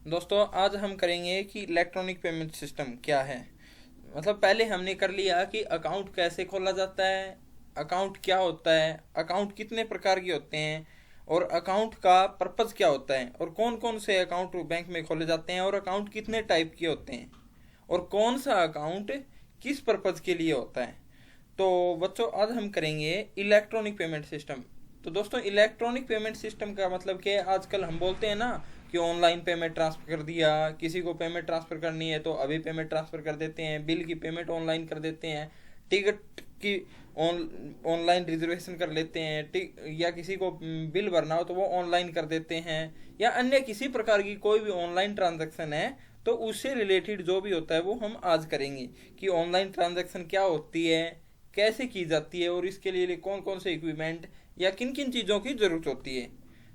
दोस्तों आज हम करेंगे कि इलेक्ट्रॉनिक पेमेंट सिस्टम क्या है। मतलब पहले हमने कर लिया कि अकाउंट कैसे खोला जाता है, अकाउंट क्या होता है, अकाउंट कितने प्रकार के होते हैं, और अकाउंट का पर्पज़ क्या होता है, और कौन कौन से अकाउंट बैंक में खोले जाते हैं, और अकाउंट कितने टाइप के होते हैं, और कौन सा अकाउंट किस पर्पज़ के लिए होता है। तो बच्चों आज हम करेंगे इलेक्ट्रॉनिक पेमेंट सिस्टम। तो दोस्तों इलेक्ट्रॉनिक पेमेंट सिस्टम का मतलब क्या है, आजकल हम बोलते हैं ना कि ऑनलाइन पेमेंट ट्रांसफ़र कर दिया, किसी को पेमेंट ट्रांसफ़र करनी है तो अभी पेमेंट ट्रांसफ़र कर देते हैं, बिल की पेमेंट ऑनलाइन कर देते हैं, टिकट की ऑनलाइन रिजर्वेशन कर लेते हैं, या किसी को बिल भरना हो तो वो ऑनलाइन कर देते हैं, या अन्य किसी प्रकार की कोई भी ऑनलाइन ट्रांजैक्शन है तो उससे रिलेटेड जो भी होता है वो हम आज करेंगे कि ऑनलाइन ट्रांजैक्शन क्या होती है, कैसे की जाती है, और इसके लिए कौन कौन से इक्विपमेंट या किन किन चीज़ों की ज़रूरत होती है।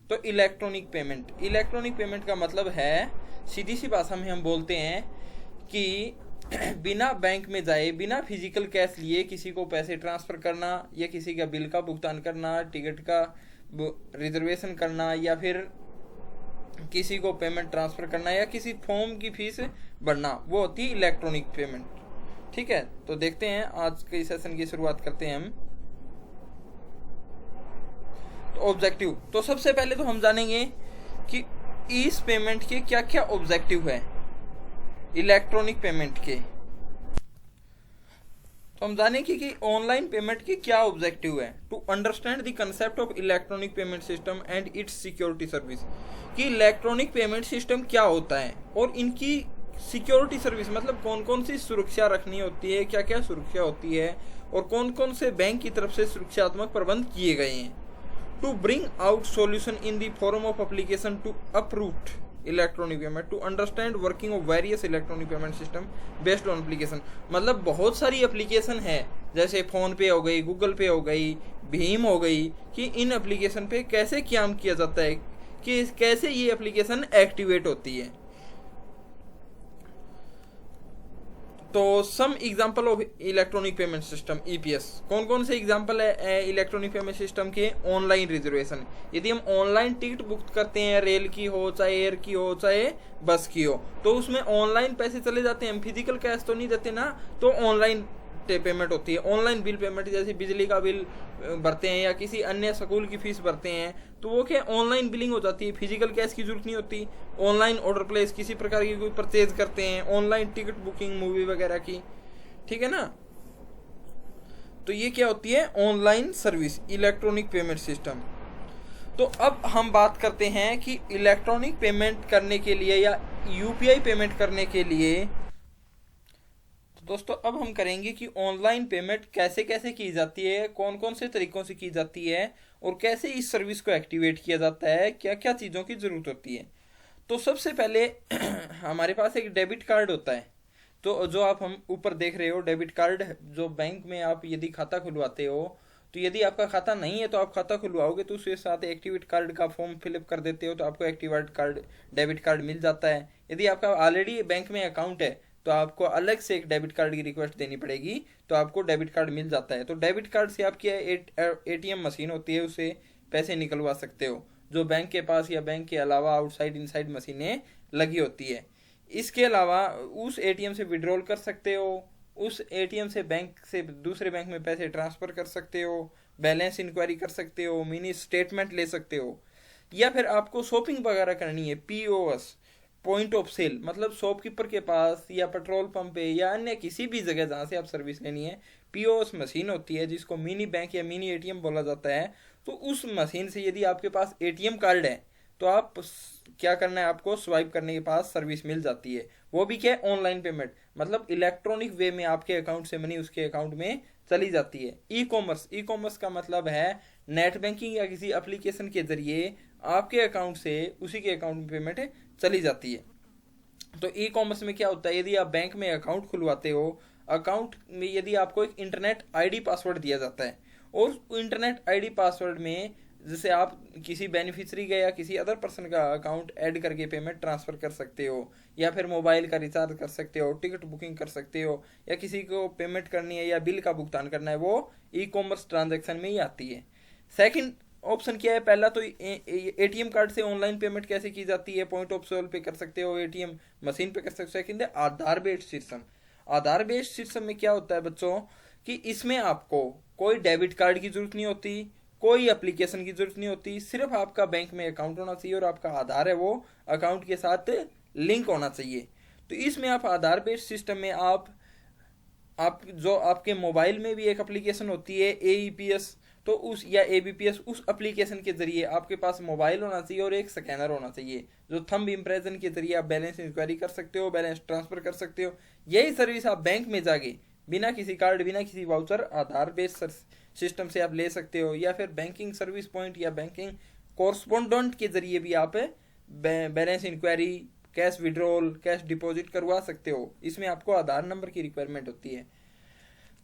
तो इलेक्ट्रॉनिक पेमेंट का मतलब है, सीधी सी भाषा में हम बोलते हैं कि बिना बैंक में जाए, बिना फिजिकल कैश लिए किसी को पैसे ट्रांसफ़र करना, या किसी का बिल का भुगतान करना, टिकट का रिजर्वेशन करना, या फिर किसी को पेमेंट ट्रांसफ़र करना, या किसी फॉर्म की फीस भरना, वो होती है इलेक्ट्रॉनिक पेमेंट। ठीक है, तो देखते हैं आज के सेशन की शुरुआत करते हैं हम। तो ऑब्जेक्टिव, तो सबसे पहले तो हम जानेंगे कि इस पेमेंट के क्या क्या ऑब्जेक्टिव है इलेक्ट्रॉनिक पेमेंट के। तो हम जानेंगे कि ऑनलाइन पेमेंट के क्या ऑब्जेक्टिव है। To understand the concept of electronic payment system and its security service, कि इलेक्ट्रॉनिक पेमेंट सिस्टम क्या होता है और इनकी सिक्योरिटी सर्विस मतलब कौन कौन सी सुरक्षा रखनी होती है, क्या क्या सुरक्षा होती है, और कौन कौन से बैंक की तरफ से सुरक्षात्मक प्रबंध किए गए हैं। To bring out solution in the form of application to uproot electronic payment, to understand working of various electronic payment system based on application. मतलब बहुत सारी एप्लीकेशन है, जैसे फ़ोन पे हो गई, गूगल पे हो गई, भीम हो गई, कि इन एप्लीकेशन पे कैसे काम किया जाता है, कि कैसे ये एप्लीकेशन एक्टिवेट होती है। तो some example of electronic payment system EPS, कौन कौन से एग्जांपल है इलेक्ट्रॉनिक पेमेंट सिस्टम के। ऑनलाइन रिजर्वेशन, यदि हम ऑनलाइन टिकट बुक करते हैं, रेल की हो, चाहे एयर की हो, चाहे बस की हो, तो उसमें ऑनलाइन पैसे चले जाते हैं, हम फिजिकल कैश तो नहीं देते ना, तो ऑनलाइन पेमेंट होती है। ऑनलाइन बिल पेमेंट, जैसे बिजली का बिल भरते हैं या किसी अन्य स्कूल की फीस भरते हैं, तो वो क्या ऑनलाइन बिलिंग हो जाती है, फिजिकल कैश की जरूरत नहीं होती। ऑनलाइन ऑर्डर प्लेस, किसी प्रकार की कोई परचेज करते हैं, ऑनलाइन टिकट बुकिंग मूवी वगैरह की, ठीक है ना। तो ये क्या होती है, online service electronic payment system. तो अब हम बात करते हैं कि इलेक्ट्रॉनिक पेमेंट करने के लिए या यूपीआई पेमेंट करने के लिए, तो दोस्तों अब हम करेंगे कि ऑनलाइन पेमेंट कैसे कैसे की जाती है, कौन कौन से तरीकों से की जाती है, और कैसे इस सर्विस को एक्टिवेट किया जाता है, क्या क्या चीज़ों की ज़रूरत होती है। तो सबसे पहले हमारे पास एक डेबिट कार्ड होता है। तो जो आप हम ऊपर देख रहे हो डेबिट कार्ड, जो बैंक में आप यदि खाता खुलवाते हो, तो यदि आपका खाता नहीं है तो आप खाता खुलवाओगे तो उसके साथ एक्टिवेट कार्ड का फॉर्म फिलअप कर देते हो, तो आपको एक्टिवेट कार्ड, डेबिट कार्ड मिल जाता है। यदि आपका ऑलरेडी बैंक में अकाउंट है तो आपको अलग से एक डेबिट कार्ड की रिक्वेस्ट देनी पड़ेगी, तो आपको डेबिट कार्ड मिल जाता है। तो डेबिट कार्ड से आपकी एटीएम मशीन होती है, उससे पैसे निकलवा सकते हो, जो बैंक के पास या बैंक के अलावा आउटसाइड इनसाइड मशीनें लगी होती है। इसके अलावा उस एटीएम से विड्रॉल कर सकते हो, उस एटीएम से बैंक से दूसरे बैंक में पैसे ट्रांसफ़र कर सकते हो, बैलेंस इंक्वायरी कर सकते हो, मिनी स्टेटमेंट ले सकते हो, या फिर आपको शॉपिंग वगैरह करनी है, पीओएस पॉइंट ऑफ सेल, मतलब शॉपकीपर के पास या पेट्रोल पंप पे या अन्य किसी भी जगह जहाँ से आप सर्विस लेनी है, पीओएस मशीन होती है जिसको मिनी बैंक या मिनी एटीएम बोला जाता है। तो उस मशीन से यदि आपके पास एटीएम कार्ड है तो आप क्या करना है, आपको स्वाइप करने के पास सर्विस मिल जाती है। वो भी क्या है, ऑनलाइन पेमेंट, मतलब इलेक्ट्रॉनिक वे में आपके अकाउंट से मनी उसके अकाउंट में चली जाती है। ई कॉमर्स का मतलब है नेट बैंकिंग या किसी एप्लीकेशन के जरिए आपके अकाउंट से उसी के अकाउंट में पेमेंट चली जाती है। तो ई कॉमर्स में क्या होता है, यदि आप बैंक में अकाउंट खुलवाते हो, अकाउंट में यदि आपको एक इंटरनेट आईडी पासवर्ड दिया जाता है, और इंटरनेट आईडी पासवर्ड में जैसे आप किसी बेनिफिशियरी का या किसी अदर पर्सन का अकाउंट ऐड करके पेमेंट ट्रांसफ़र कर सकते हो, या फिर मोबाइल का रिचार्ज कर सकते हो, टिकट बुकिंग कर सकते हो, या किसी को पेमेंट करनी है या बिल का भुगतान करना है, वो ई कॉमर्स ट्रांजेक्शन में ही आती है। सेकंड ऑप्शन क्या है, पहला तो एटीएम कार्ड से ऑनलाइन पेमेंट कैसे की जाती है, पॉइंट ऑफ सेल पे कर सकते हो, एटीएम मशीन पे कर सकते हो। सेकंड है आधार बेस्ड सिस्टम। आधार बेस्ड सिस्टम में क्या होता है बच्चों कि इसमें आपको कोई डेबिट कार्ड की जरूरत नहीं होती, कोई एप्लीकेशन की जरूरत नहीं होती, सिर्फ आपका बैंक में अकाउंट होना चाहिए और आपका आधार है वो अकाउंट के साथ लिंक होना चाहिए। तो इसमें आप आधार बेस्ड सिस्टम में आप जो आपके मोबाइल में भी एक एप्लीकेशन होती है AEPS, तो उस या ABPS, उस एप्लीकेशन के जरिए आपके पास मोबाइल होना चाहिए और एक स्कैनर होना चाहिए जो थंब इम्प्रेशन के जरिए आप बैलेंस इंक्वायरी कर सकते हो, बैलेंस ट्रांसफर कर सकते हो। यही सर्विस आप बैंक में जाके बिना किसी कार्ड बिना किसी वाउचर आधार बेस्ड सिस्टम से आप ले सकते हो, या फिर बैंकिंग सर्विस पॉइंट या बैंकिंग कोरस्पोंडेंट के जरिए भी आप balance enquiry, cash withdrawal, cash deposit करवा सकते हो। इसमें आपको आधार नंबर की रिक्वायरमेंट होती है।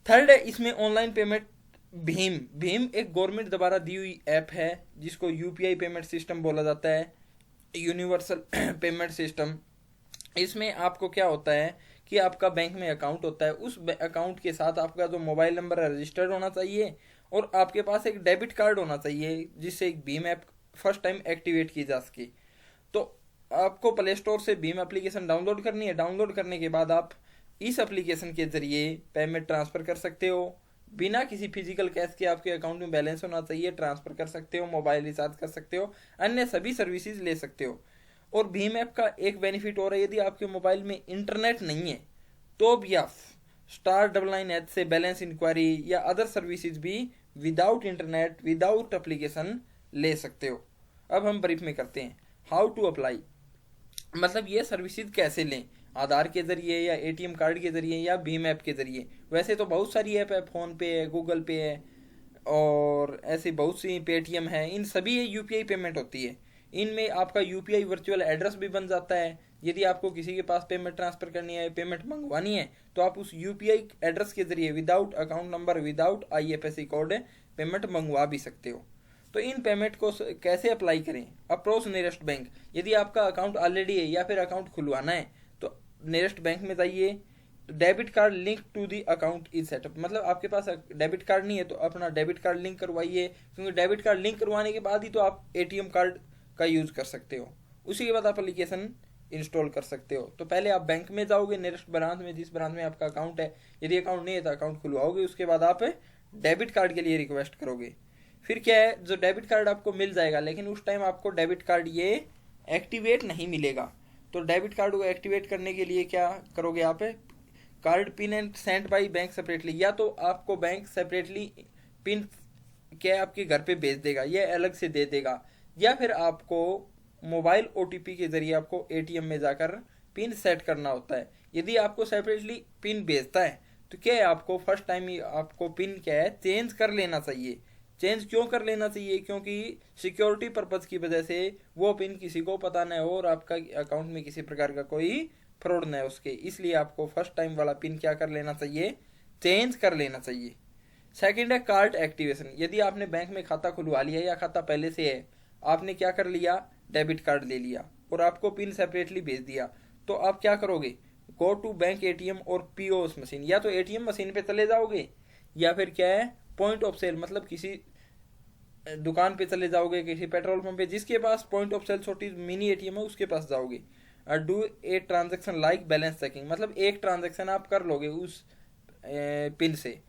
थर्ड है इसमें ऑनलाइन पेमेंट। भीम भीम एक गवर्नमेंट द्वारा दी हुई ऐप है जिसको UPI पेमेंट सिस्टम बोला जाता है, यूनिवर्सल पेमेंट सिस्टम। इसमें आपको क्या होता है कि आपका बैंक में अकाउंट होता है, उस अकाउंट के साथ आपका जो मोबाइल नंबर है रजिस्टर्ड होना चाहिए और आपके पास एक डेबिट कार्ड होना चाहिए जिससे एक Bhim app first time activate की जा सके। तो आपको प्ले स्टोर से भीम एप्लीकेशन डाउनलोड करनी है। डाउनलोड करने के बाद आप इस एप्लीकेशन के जरिए पेमेंट ट्रांसफर कर सकते हो, बिना किसी फिजिकल कैश के आपके अकाउंट में बैलेंस होना चाहिए, ट्रांसफर कर सकते हो, मोबाइल रिचार्ज कर सकते हो, अन्य सभी सर्विसेज ले सकते हो। और भीम ऐप का एक बेनिफिट और है, यदि आपके मोबाइल में इंटरनेट नहीं है तो भी आप *998 से बैलेंस इंक्वायरी या अदर सर्विसेज भी विदाउट इंटरनेट विदाउट एप्लीकेशन ले सकते हो। अब हम ब्रीफ में करते हैं हाउ टू अप्लाई, मतलब ये सर्विसेज कैसे लें, आधार के जरिए या ATM कार्ड के जरिए या भीम ऐप के जरिए। वैसे तो बहुत सारी ऐप है, फोन पे है, गूगल पे है और ऐसी बहुत सी पेटीएम है, इन सभी UPI पेमेंट होती है। इनमें आपका UPI वर्चुअल एड्रेस भी बन जाता है। यदि आपको किसी के पास पेमेंट ट्रांसफर करनी है, पेमेंट मंगवानी है, तो आप उस UPI एड्रेस के जरिए without account number without IFSC code payment मंगवा भी सकते हो। तो इन पेमेंट को कैसे अप्लाई करें, अप्रोच नियरेस्ट बैंक। यदि आपका अकाउंट ऑलरेडी है या फिर अकाउंट खुलवाना है तो नियरेस्ट बैंक में जाइए। Debit card link to the account is setup, मतलब आपके पास डेबिट कार्ड नहीं है तो अपना डेबिट कार्ड लिंक करवाइए, क्योंकि डेबिट कार्ड लिंक करवाने के बाद ही तो आप ATM कार्ड का यूज कर सकते हो। उसी के बाद आप एप्लीकेशन इंस्टॉल कर सकते हो। तो पहले आप बैंक में जाओगे, नियरेस्ट ब्रांच में, जिस ब्रांच में आपका अकाउंट है। यदि अकाउंट नहीं है तो अकाउंट खुलवाओगे, उसके बाद आप डेबिट कार्ड के लिए रिक्वेस्ट करोगे। फिर क्या है, जो डेबिट कार्ड आपको मिल जाएगा, लेकिन उस टाइम आपको डेबिट कार्ड ये एक्टिवेट नहीं मिलेगा। तो डेबिट कार्ड को एक्टिवेट करने के लिए क्या करोगे आप, card pin and Saint by bank separately, या तो आपको बैंक सेपरेटली पिन क्या आपके घर पे भेज देगा, ये अलग से दे देगा, या फिर आपको मोबाइल OTP के जरिए आपको ATM में जाकर पिन सेट करना होता है। यदि आपको सेपरेटली पिन भेजता है तो क्या है, आपको फर्स्ट टाइम ही आपको पिन क्या है चेंज कर लेना चाहिए। चेंज क्यों कर लेना चाहिए, क्योंकि सिक्योरिटी पर्पज की वजह से वो पिन किसी को पता न हो और आपका अकाउंट में किसी प्रकार का कोई फ्रॉड न है उसके, इसलिए आपको फर्स्ट टाइम वाला पिन क्या कर लेना चाहिए, चेंज कर लेना चाहिए। सेकंड है कार्ड एक्टिवेशन। यदि आपने बैंक में खाता खुलवा लिया या खाता पहले से है, आपने क्या कर लिया, डेबिट कार्ड ले लिया और आपको पिन सेपरेटली भेज दिया, तो आप क्या करोगे, गो टू बैंक ATM और POS मशीन, या तो ATM मशीन पे चले जाओगे या फिर क्या है पॉइंट ऑफ सेल, मतलब किसी दुकान पे चले जाओगे, किसी पेट्रोल पंप पे, जिसके पास पॉइंट ऑफ सेल छोटी मिनी ATM है उसके पास जाओगे। Do a transaction like balance checking, मतलब एक ट्रांजेक्शन आप कर लोगे उस पिन से,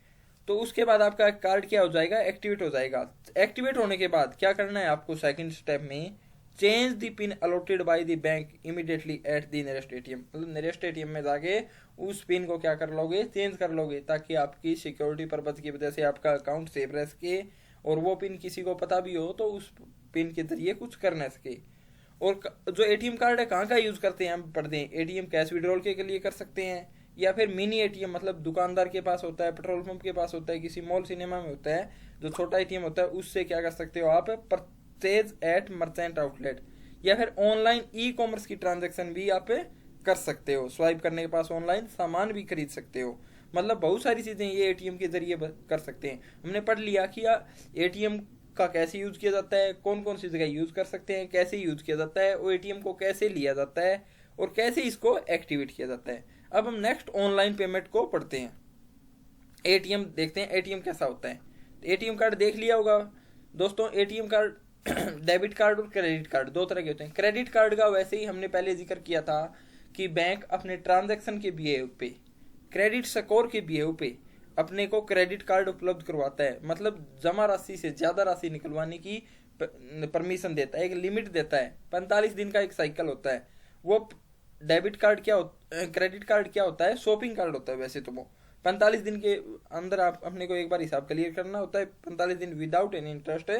तो उसके बाद आपका कार्ड क्या हो जाएगा, एक्टिवेट हो जाएगा। एक्टिवेट होने के बाद क्या करना है आपको, सेकंड स्टेप में change the pin allotted by the bank immediately at the nearest ATM, मतलब नियरेस्ट ATM में जाके उस पिन को क्या कर लोगे, चेंज कर लोगे, ताकि आपकी सिक्योरिटी पर्पज की वजह से आपका अकाउंट सेफ रह सके और वो पिन किसी को पता भी हो तो उस पिन के जरिए कुछ कर न सके। और जो ATM कार्ड है कहाँ का यूज करते हैं हम पढ़ते हैं, ATM कैश विड्रॉल के लिए कर सकते हैं, या फिर मिनी ATM, मतलब दुकानदार के पास होता है, पेट्रोल पंप के पास होता है, किसी मॉल सिनेमा में होता है जो छोटा ATM होता है, उससे क्या कर सकते हो आप, परचेज एट मर्चेंट आउटलेट, या फिर ऑनलाइन E-कॉमर्स की ट्रांजेक्शन भी आप कर सकते हो। स्वाइप करने के पास ऑनलाइन सामान भी खरीद सकते हो, मतलब बहुत सारी चीजें ये ATM के जरिए कर सकते हैं। हमने पढ़ लिया कि ATM का कैसे यूज किया जाता है, कौन कौन सी जगह यूज कर सकते हैं, कैसे यूज किया जाता है, वो ATM को कैसे लिया जाता है और कैसे इसको एक्टिवेट किया जाता है। अब हम नेक्स्ट ऑनलाइन पेमेंट को पढ़ते हैं। ATM देखते हैं ATM कैसा होता है। ATM कार्ड देख लिया होगा, दोस्तों एटीएम कार्ड डेबिट कार्ड और क्रेडिट कार्ड दो तरह के होते हैं। क्रेडिट कार्ड का वैसे ही हमने पहले जिक्र किया था कि बैंक अपने ट्रांजैक्शन के बिहेव पे, क्रेडिट स्कोर के बिहेव पे अपने को क्रेडिट कार्ड उपलब्ध करवाता है, मतलब जमा राशि से ज्यादा राशि निकलवाने की परमिशन देता है, एक लिमिट देता है। 45 दिन का एक साइकिल होता है। वो डेबिट कार्ड क्या होता है, क्रेडिट कार्ड क्या होता है, शॉपिंग कार्ड होता है वैसे तो। वो 45 दिन के अंदर आप अपने को एक बार हिसाब क्लियर करना होता है, 45 दिन विदाउट एनी इंटरेस्ट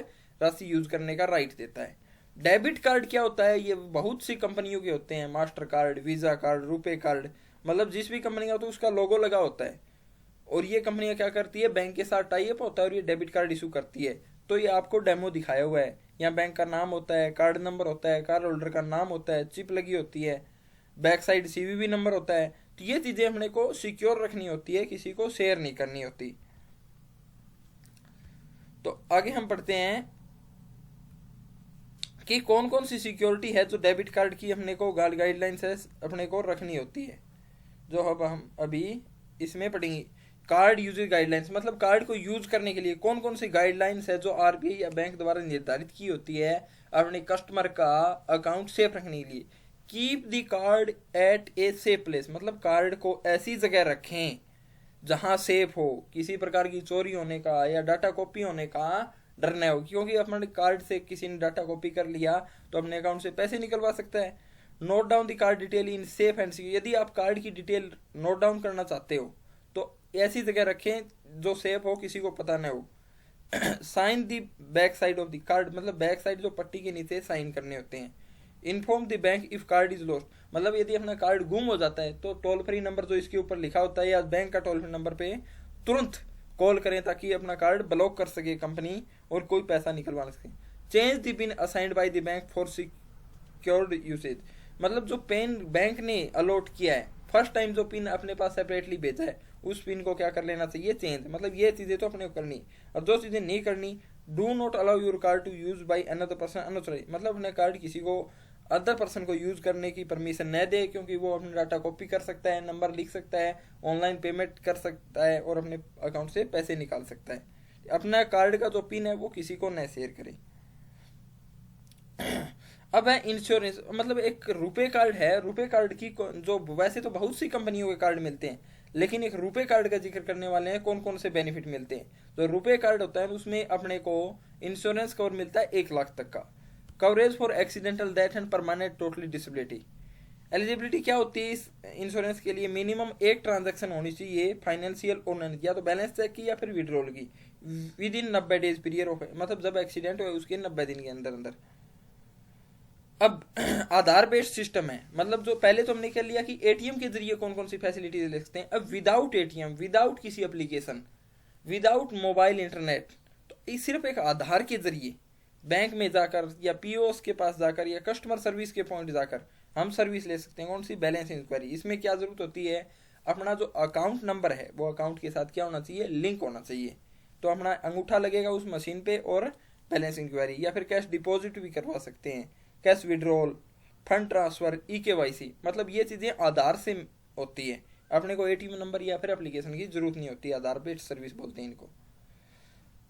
राशि यूज करने का राइट देता है। डेबिट कार्ड क्या होता है, ये बहुत सी कंपनियों के होते हैं, master card, visa card, RuPay card, मतलब जिस भी कंपनी का होता है उसका लोगो लगा होता है। और ये कंपनियां क्या करती है, बैंक के साथ टाई अप होता है और ये डेबिट कार्ड इशू करती है। तो ये आपको डेमो दिखाया हुआ है, यहाँ बैंक का नाम होता है, कार्ड नंबर होता है, कार्ड होल्डर का नाम होता है, चिप लगी होती है, बैक साइड सीवीवी नंबर होता है। तो ये चीजें अपने को सिक्योर रखनी होती है, किसी को शेयर नहीं करनी होती। तो आगे हम पढ़ते हैं कि कौन कौन सी सिक्योरिटी है जो डेबिट कार्ड की अपने को गाइडलाइंस है अपने को रखनी होती है, जो अब हम अभी इसमें पढ़ेंगे। कार्ड यूजर गाइडलाइंस, मतलब कार्ड को यूज करने के लिए कौन कौन सी गाइडलाइंस है जो आरबीआई या बैंक द्वारा निर्धारित की होती है अपने कस्टमर का अकाउंट सेफ रखने के लिए। Keep the card at a safe place, मतलब कार्ड को ऐसी जगह रखें जहां सेफ हो, किसी प्रकार की चोरी होने का या डाटा कॉपी होने का डर न हो, क्योंकि अपने कार्ड से किसी ने डाटा कॉपी कर लिया तो अपने अकाउंट से पैसे निकलवा सकता है। Note down the card detail in safe and secure, यदि आप कार्ड की डिटेल नोट डाउन करना चाहते हो तो ऐसी जगह रखें जो सेफ हो, किसी को पता न हो। Sign the back side of the card, मतलब बैक साइड जो पट्टी के नीचे साइन करने होते हैं। Inform the bank if card is lost, मतलब यदि अपना कार्ड गुम हो जाता है तो टोल फ्री नंबर जो इसके ऊपर लिखा होता है या बैंक का टोल फ्री नंबर पे तुरंत कॉल करें ताकि अपना कार्ड ब्लॉक कर सके कंपनी और कोई पैसा निकलवा ना सके। Change the pin assigned by the bank for secured usage, मतलब जो पिन बैंक ने अलॉट किया है, फर्स्ट टाइम जो पिन अपने पास सेपरेटली भेजा है उस पिन को क्या कर लेना चाहिए, चेंज। मतलब ये चीजें तो अपने को करनी, और जो चीजें नहीं करनी, do not allow your card to use by another person unauthorise, मतलब अपने कार्ड किसी को अदर पर्सन को यूज करने की परमिशन न दे, क्योंकि वो अपने डाटा कॉपी कर सकता है, नंबर लिख सकता है, ऑनलाइन पेमेंट कर सकता है और अपने अकाउंट से पैसे निकाल सकता है। अपना कार्ड का जो पिन है वो किसी को न शेयर करे। अब है इंश्योरेंस, मतलब एक रुपे कार्ड है, रुपे कार्ड की जो वैसे तो बहुत सी कंपनियों के कार्ड मिलते हैं, लेकिन एक रुपे कार्ड का जिक्र करने वाले हैं कौन कौन से बेनिफिट मिलते हैं। तो रुपे कार्ड होता है उसमें अपने को इंश्योरेंस कवर मिलता है 1 लाख तक का, coverage for accidental death and permanent totally disability. Eligibility क्या होती है इस इंश्योरेंस के लिए, मिनिमम एक ट्रांजैक्शन होनी चाहिए फाइनेंशियल ओनर, या तो बैलेंस चेक की या फिर विड्रॉल की, with in 90 days period of, मतलब जब एक्सीडेंट हो उसके 90 दिन के अंदर अंदर। अब आधार बेस्ड सिस्टम है, मतलब जो पहले तो हमने कर लिया कि एटीएम के जरिए कौन कौन सी फैसिलिटीज ले सकते हैं। अब विदाउट एटीएम, विदाउट किसी एप्लीकेशन, विदाउट मोबाइल इंटरनेट, तो सिर्फ एक आधार के जरिए बैंक में जाकर या पीओएस के पास जाकर या कस्टमर सर्विस के पॉइंट जाकर हम सर्विस ले सकते हैं। कौन सी, बैलेंस इंक्वायरी। इसमें क्या जरूरत होती है, अपना जो अकाउंट नंबर है वो अकाउंट के साथ क्या होना चाहिए, लिंक होना चाहिए। तो अपना अंगूठा लगेगा उस मशीन पे और बैलेंस इंक्वायरी, या फिर कैश डिपॉजिट भी करवा सकते हैं, cash withdrawal, fund transfer, eKYC, मतलब ये चीजें आधार से होती है। अपने को एटीएम नंबर या फिर एप्लीकेशन की जरूरत नहीं होती, आधार बेस्ड सर्विस बोलते हैं इनको।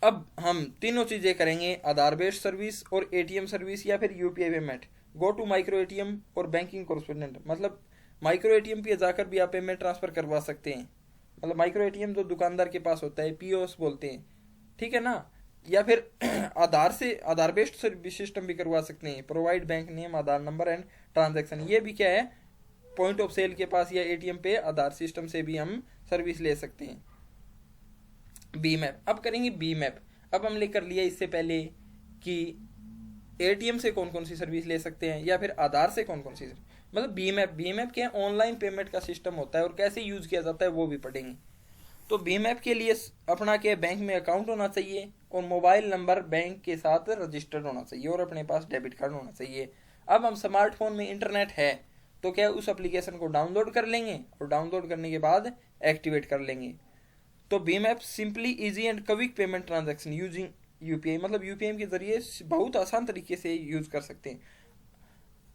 अब हम तीनों चीजें करेंगे, आधार बेस्ड सर्विस और एटीएम सर्विस या फिर UPI payment. Go to micro ATM और बैंकिंग कोरेस्पोंडेंट, मतलब माइक्रो एटीएम पे जाकर भी आप पेमेंट ट्रांसफर करवा सकते हैं, मतलब माइक्रो एटीएम जो दुकानदार के पास होता है, पीओएस बोलते हैं, ठीक है ना। या फिर आधार से आधार बेस्ड सर्विस सिस्टम भी करवा सकते हैं, provide bank name, Aadhaar number and transaction. ये भी क्या है, पॉइंट ऑफ सेल के पास या एटीएम पे आधार सिस्टम से भी हम सर्विस ले सकते हैं। बी मैप, अब करेंगे बी मैप। अब हमने कर लिया इससे पहले कि एटीएम से कौन कौन सी सर्विस ले सकते हैं या फिर आधार से कौन कौन सी, मतलब बी मैप। बी मैप क्या है, ऑनलाइन पेमेंट का सिस्टम होता है और कैसे यूज किया जाता है वो भी पढ़ेंगे। तो बी मैप के लिए अपना क्या, बैंक में अकाउंट होना चाहिए और मोबाइल नंबर बैंक के साथ रजिस्टर्ड होना चाहिए और अपने पास डेबिट कार्ड होना चाहिए। अब हम स्मार्टफोन में इंटरनेट है तो क्या उस एप्लीकेशन को डाउनलोड कर लेंगे और डाउनलोड करने के बाद एक्टिवेट कर लेंगे। तो बी app simply easy and quick payment transaction using UPI, मतलब यूपीआई के जरिए बहुत आसान तरीके से यूज कर सकते हैं।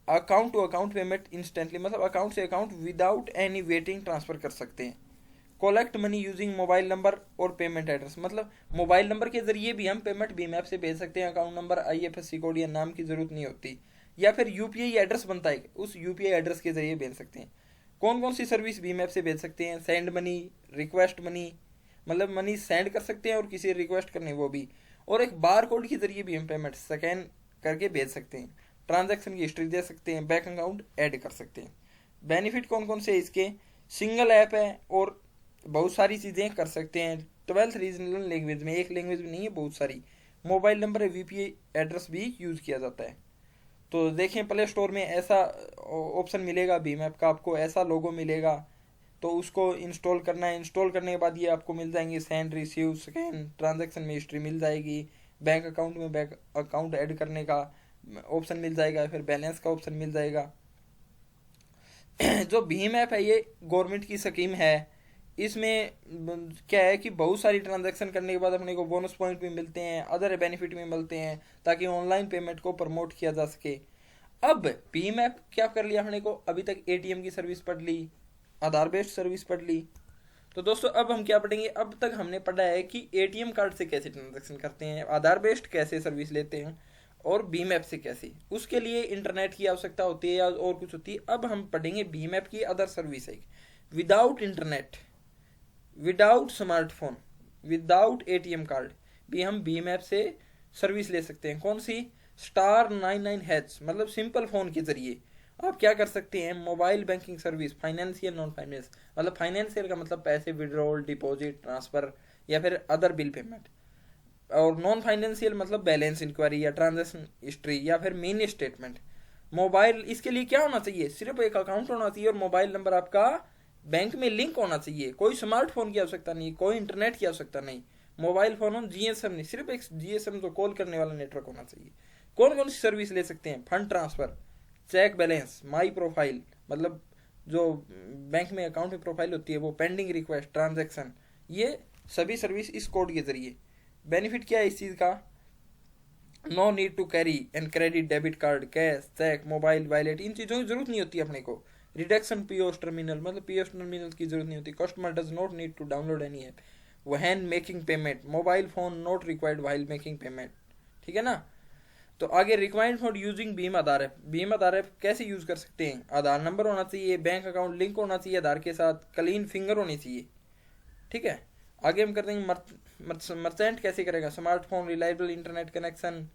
Account to account payment instantly, मतलब अकाउंट से account without any waiting transfer कर सकते हैं। Collect money using mobile number और पेमेंट एड्रेस, मतलब मोबाइल नंबर के जरिए भी हम पेमेंट भीम ऐप से भेज सकते हैं। अकाउंट नंबर, IFSC कोड या नाम की जरूरत नहीं होती। या फिर UPI एड्रेस बनता है, उस UPI एड्रेस के जरिए भेज सकते हैं। कौन कौन सी सर्विस भीम ऐप से भेज सकते हैं? सेंड मनी, रिक्वेस्ट मनी, मतलब मनी सेंड कर सकते हैं और किसी रिक्वेस्ट करनी वो भी, और एक बार कोड के जरिए भी हम पेमेंट स्कैन करके भेज सकते हैं। ट्रांजैक्शन की हिस्ट्री दे सकते हैं, बैंक अकाउंट ऐड कर सकते हैं। बेनिफिट कौन कौन से इसके? सिंगल ऐप है और बहुत सारी चीज़ें कर सकते हैं। 12 रीजनल लैंग्वेज में, एक लैंग्वेज में नहीं है, बहुत सारी। मोबाइल नंबर VPI एड्रेस भी यूज़ किया जाता है। तो देखें, प्ले स्टोर में ऐसा ऑप्शन मिलेगा भीम ऐप का, आपको ऐसा लोगो मिलेगा, तो उसको इंस्टॉल करना है। इंस्टॉल करने के बाद ये आपको मिल जाएंगे सेंड, रिसीव, स्कैन, ट्रांजैक्शन में हिस्ट्री मिल जाएगी, बैंक अकाउंट में बैंक अकाउंट ऐड करने का ऑप्शन मिल जाएगा, फिर बैलेंस का ऑप्शन मिल जाएगा। जो भीम ऐप है ये गवर्नमेंट की स्कीम है। इसमें क्या है कि बहुत सारी ट्रांजैक्शन करने के बाद अपने को बोनस पॉइंट भी मिलते हैं, अदर बेनिफिट भी मिलते हैं, ताकि ऑनलाइन पेमेंट को प्रमोट किया जा सके। अब भीम ऐप क्या कर लिया हमने को? अभी तक ATM की सर्विस पढ़ ली, आधार बेस्ड सर्विस पढ़ ली। तो दोस्तों अब हम क्या पढ़ेंगे? अब तक हमने पढ़ा है कि ATM कार्ड से कैसे ट्रांजैक्शन करते हैं, आधार बेस्ड कैसे सर्विस लेते हैं, और भीम ऐप से कैसे। उसके लिए इंटरनेट की आवश्यकता होती है या और कुछ होती है। अब हम पढ़ेंगे भीम ऐप की अदर सर्विस है। Without internet, without smartphone, without ATM card भी हम भीम ऐप से सर्विस ले सकते हैं। कौन सी? *99#, मतलब सिंपल फोन के जरिए आप क्या कर सकते हैं? Mobile banking service, financial, non finance, मतलब फाइनेंशियल का मतलब पैसे विड्रॉल, डिपॉजिट, ट्रांसफर या फिर अदर बिल पेमेंट, और नॉन फाइनेंशियल मतलब बैलेंस इंक्वायरी या ट्रांजैक्शन हिस्ट्री या फिर मिनी स्टेटमेंट। मोबाइल, इसके लिए क्या होना चाहिए? सिर्फ एक अकाउंट होना चाहिए और मोबाइल नंबर आपका बैंक में लिंक होना चाहिए। कोई स्मार्टफोन की आवश्यकता नहीं, कोई इंटरनेट की आवश्यकता नहीं। मोबाइल फोन हो, GSM नहीं, सिर्फ एक GSM तो कॉल करने वाला नेटवर्क होना चाहिए। कौन कौन सी सर्विस ले सकते हैं? Fund transfer, check balance, my profile, मतलब जो बैंक में अकाउंट में प्रोफाइल होती है वो, पेंडिंग रिक्वेस्ट, ट्रांजैक्शन, ये सभी सर्विस इस कोड के जरिए। बेनिफिट क्या है इस चीज़ का? No need to carry and credit, debit card, cash, cheque, mobile wallet, इन चीज़ों की जरूरत नहीं होती अपने को। रिडक्शन POS टर्मिनल, मतलब POS टर्मिनल की जरूरत नहीं होती। Customer does not need to download any app when making payment, mobile phone not required while making payment. ठीक है ना? तो आगे required for using Bhim Aadhaar app. Bhim Aadhaar app कैसे यूज कर सकते हैं? आधार नंबर होना चाहिए, बैंक अकाउंट लिंक होना चाहिए आधार के साथ, क्लीन फिंगर होनी चाहिए। ठीक है, आगे हम कर देंगे मर्चेंट कैसे करेगा? Smartphone, reliable internet connection.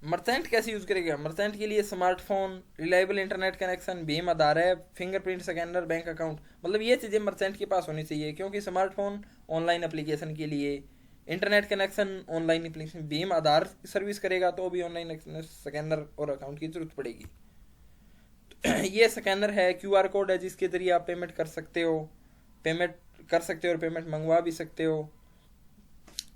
Merchant कैसे यूज करेगा? मर्चेंट के लिए smartphone, reliable internet connection, Bhim Aadhaar app, fingerprint scanner, bank account, मतलब ये चीज़ें मर्चेंट के पास होनी चाहिए। क्योंकि स्मार्टफोन ऑनलाइन एप्लीकेशन के लिए, internet connection online application, Bhim Aadhaar service करेगा तो भी ऑनलाइन स्कैनर और अकाउंट की जरूरत पड़ेगी। तो ये स्कैनर है, QR कोड है, जिसके जरिए आप पेमेंट कर सकते हो, पेमेंट कर सकते हो और पेमेंट मंगवा भी सकते हो।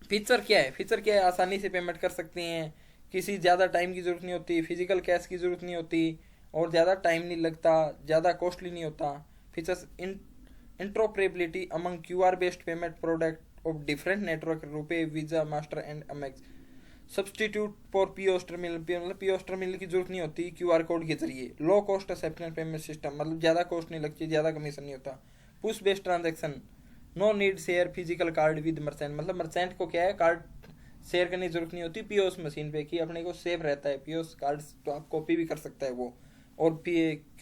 फीचर क्या है? फीचर क्या है? आसानी से पेमेंट कर सकते हैं, किसी ज़्यादा टाइम की ज़रूरत नहीं होती, फिजिकल कैश की ज़रूरत नहीं होती, और ज़्यादा टाइम नहीं लगता, ज़्यादा कॉस्टली नहीं होता। Features interoperability among QR based payment product of different network, RuPay, Visa, master and Amex. Substitute for POS terminal, मतलब POS टर्मिनल की जरूरत नहीं होती QR कोड के जरिए। Low cost acceptance payment system, मतलब ज़्यादा कॉस्ट नहीं लगती, ज़्यादा कमीशन नहीं होता। Push based transaction, no need share physical card with merchant, मतलब मर्चेंट को क्या है, कार्ड शेयर करने की जरूरत नहीं होती POS मशीन पे, कि अपने को सेव रहता है POS कार्ड, तो आप कॉपी भी कर सकता है वो। और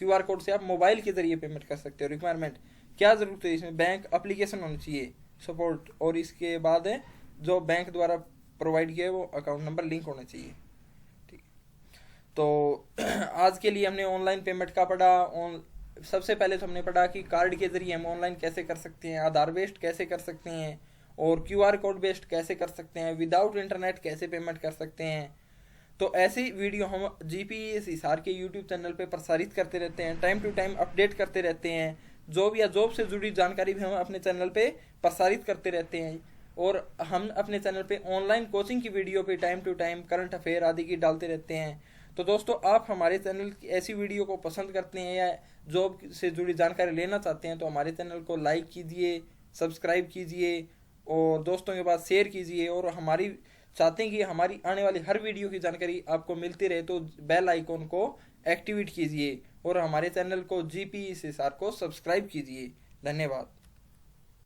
QR कोड से आप मोबाइल के जरिए पेमेंट कर सकते हो। रिक्वायरमेंट क्या जरूरत है इसमें? बैंक एप्लीकेशन होनी चाहिए सपोर्ट, और इसके बाद है जो बैंक द्वारा प्रोवाइड किया है वो अकाउंट नंबर लिंक होना चाहिए। ठीक, तो आज के लिए हमने ऑनलाइन पेमेंट का पढ़ा। सबसे पहले तो हमने पढ़ा कि कार्ड के जरिए हम ऑनलाइन कैसे कर सकते हैं, आधार बेस्ड कैसे कर सकते हैं, और QR कोड बेस्ड कैसे कर सकते हैं, विदाउट इंटरनेट कैसे पेमेंट कर सकते हैं। तो ऐसी वीडियो हम GPS हिसार के YouTube चैनल पे प्रसारित करते रहते हैं, टाइम टू टाइम अपडेट करते रहते हैं। जॉब या जॉब से जुड़ी जानकारी भी हम अपने चैनल पे प्रसारित करते रहते हैं, और हम अपने चैनल पे ऑनलाइन कोचिंग की वीडियो पे time to time current affair आदि की डालते रहते हैं। तो दोस्तों, आप हमारे चैनल की ऐसी वीडियो को पसंद करते हैं या जॉब से जुड़ी जानकारी लेना चाहते हैं तो हमारे चैनल को लाइक कीजिए, सब्सक्राइब कीजिए और दोस्तों के पास शेयर कीजिए। और हमारी चाहते हैं कि हमारी आने वाली हर वीडियो की जानकारी आपको मिलती रहे तो बेल आइकॉन को एक्टिवेट कीजिए और हमारे चैनल को GP SSR को सब्सक्राइब कीजिए। धन्यवाद।